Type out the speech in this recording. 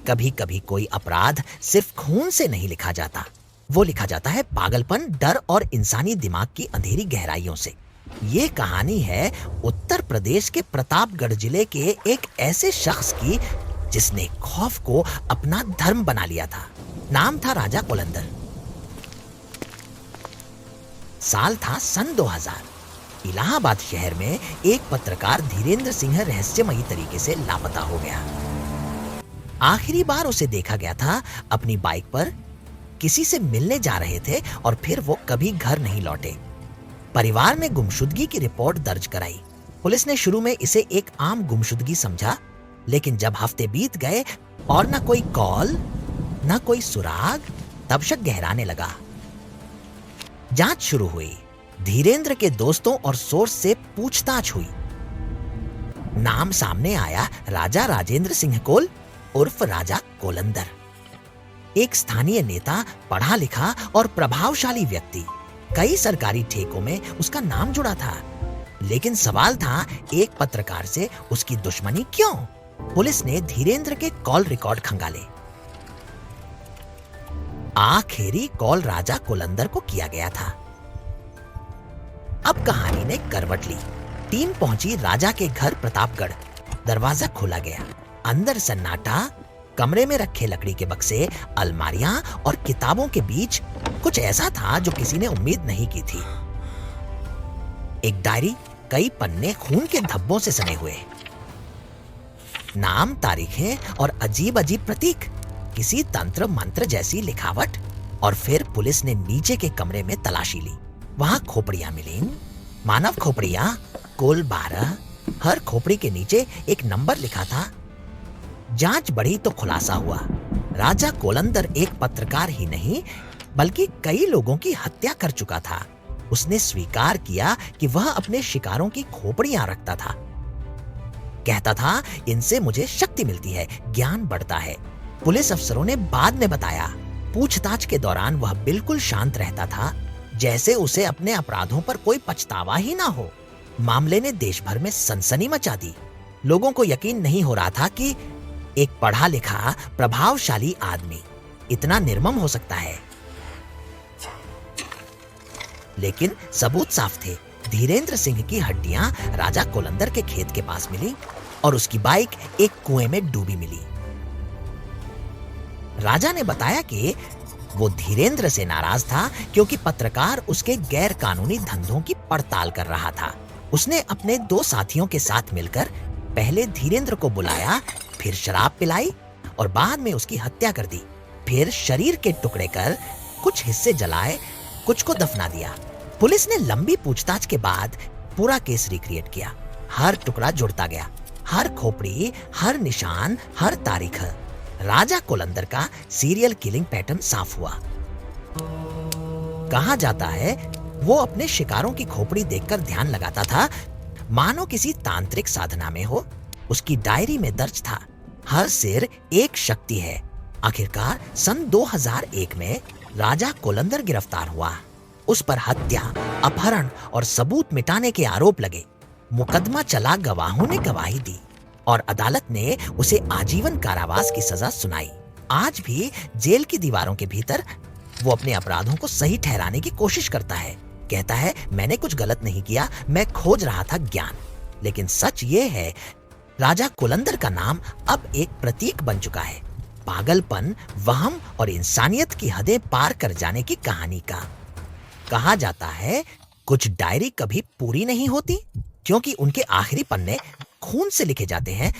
कभी कभी कोई अपराध सिर्फ खून से नहीं लिखा जाता, वो लिखा जाता है पागलपन, डर और इंसानी दिमाग की अंधेरी गहराइयों से। ये कहानी है उत्तर प्रदेश के प्रतापगढ़ जिले के एक ऐसे शख्स की जिसने खौफ को अपना धर्म बना लिया था। नाम था राजा कोलंदर। साल था सन 2000। इलाहाबाद शहर में एक पत्रकार धीरेन्द्र सिंह रहस्यमयी तरीके से लापता हो गया। आखिरी बार उसे देखा गया था अपनी बाइक पर, किसी से मिलने जा रहे थे और फिर वो कभी घर नहीं लौटे। परिवार ने गुमशुदगी की रिपोर्ट दर्ज कराई। पुलिस ने शुरू में इसे एक आम गुमशुदगी समझा, लेकिन जब हफ्ते बीत गए और न कोई कॉल न कोई सुराग, तब शक गहराने लगा। जांच शुरू हुई। धीरेन्द्र के दोस्तों और सोर्स से पूछताछ हुई। नाम सामने आया राजा राजेंद्र सिंह कोल उर्फ राजा कोलंदर। एक स्थानीय नेता, पढ़ा लिखा और प्रभावशाली व्यक्ति। कई सरकारी ठेकों में उसका नाम जुड़ा था। लेकिन सवाल था, एक पत्रकार से उसकी दुश्मनी क्यों? पुलिस ने धीरेन्द्र के कॉल रिकॉर्ड खंगाले। आखिरी कॉल राजा कोलंदर को किया गया था। अब कहानी ने करवट ली। टीम पहुंची राजा के घर प्रतापगढ़। दरवाजा खोला गया। अंदर सन्नाटा। कमरे में रखे लकड़ी के बक्से, अलमारियां और किताबों के बीच कुछ ऐसा था जो किसी ने उम्मीद नहीं की थी। एक डायरी, कई पन्ने खून के धब्बों से सने हुए, नाम, तारीखें और अजीब अजीब प्रतीक, किसी तंत्र मंत्र जैसी लिखावट। और फिर पुलिस ने नीचे के कमरे में तलाशी ली। वहां खोपड़ियां मिली, मानव खोपड़ियां, कुल 12। हर खोपड़ी के नीचे एक नंबर लिखा था। जांच बढ़ी तो खुलासा हुआ, राजा कोलंदर एक पत्रकार ही नहीं बल्कि कई लोगों की हत्या कर चुका था। उसने स्वीकार किया कि वह अपने शिकारों की खोपड़ियां रखता था। कहता था, इनसे मुझे शक्ति मिलती है, ज्ञान बढ़ता है। पुलिस अफसरों ने बाद में बताया, पूछताछ के दौरान वह बिल्कुल शांत रहता था, जैसे उसे अपने अपराधों पर कोई पछतावा ही ना हो। मामले ने देश भर में सनसनी मचा दी। लोगों को यकीन नहीं हो रहा था कि एक पढ़ा लिखा, प्रभावशाली आदमी इतना निर्मम हो सकता है। लेकिन सबूत साफ थे। धीरेन्द्र सिंह की हड्डियां राजा कोलंदर के खेत के पास मिली और उसकी बाइक एक कुएं में डूबी मिली। राजा ने बताया कि वो धीरेन्द्र से नाराज था क्योंकि पत्रकार उसके गैर कानूनी धंधों की पड़ताल कर रहा था। उसने अपने 2 साथियों के साथ मिलकर पहले धीरेन्द्र को बुलाया, फिर शराब पिलाई और बाद में उसकी हत्या कर दी। फिर शरीर के टुकड़े कर कुछ हिस्से जलाए, कुछ को दफना दिया। पुलिस ने लंबी पूछताछ के बाद पूरा केस रिक्रिएट किया। हर टुकड़ा जुड़ता गया, हर खोपड़ी, हर निशान, हर तारीख। राजा कोलंदर का सीरियल किलिंग पैटर्न साफ हुआ। कहा जाता है वो अपने शिकारों की खोपड़ी देखकर ध्यान लगाता था, मानो किसी तांत्रिक साधना में हो। उसकी डायरी में दर्ज था, हर सिर एक शक्ति है। आखिरकार सन 2001 में राजा कोलंदर गिरफ्तार हुआ। उस पर हत्या, अपहरण और सबूत मिटाने के आरोप लगे। मुकदमा चला, गवाहों ने गवाही दी और अदालत ने उसे आजीवन कारावास की सजा सुनाई। आज भी जेल की दीवारों के भीतर वो अपने अपराधों को सही ठहराने की कोशिश करता है। कहता है, मैंने कुछ गलत नहीं किया, मैं खोज रहा था ज्ञान। लेकिन सच ये है, राजा कोलंदर का नाम अब एक प्रतीक बन चुका है, पागलपन, वहम और इंसानियत की हदें पार कर जाने की कहानी का। कहा जाता है कुछ डायरी कभी पूरी नहीं होती क्योंकि उनके आखिरी पन्ने खून से लिखे जाते हैं,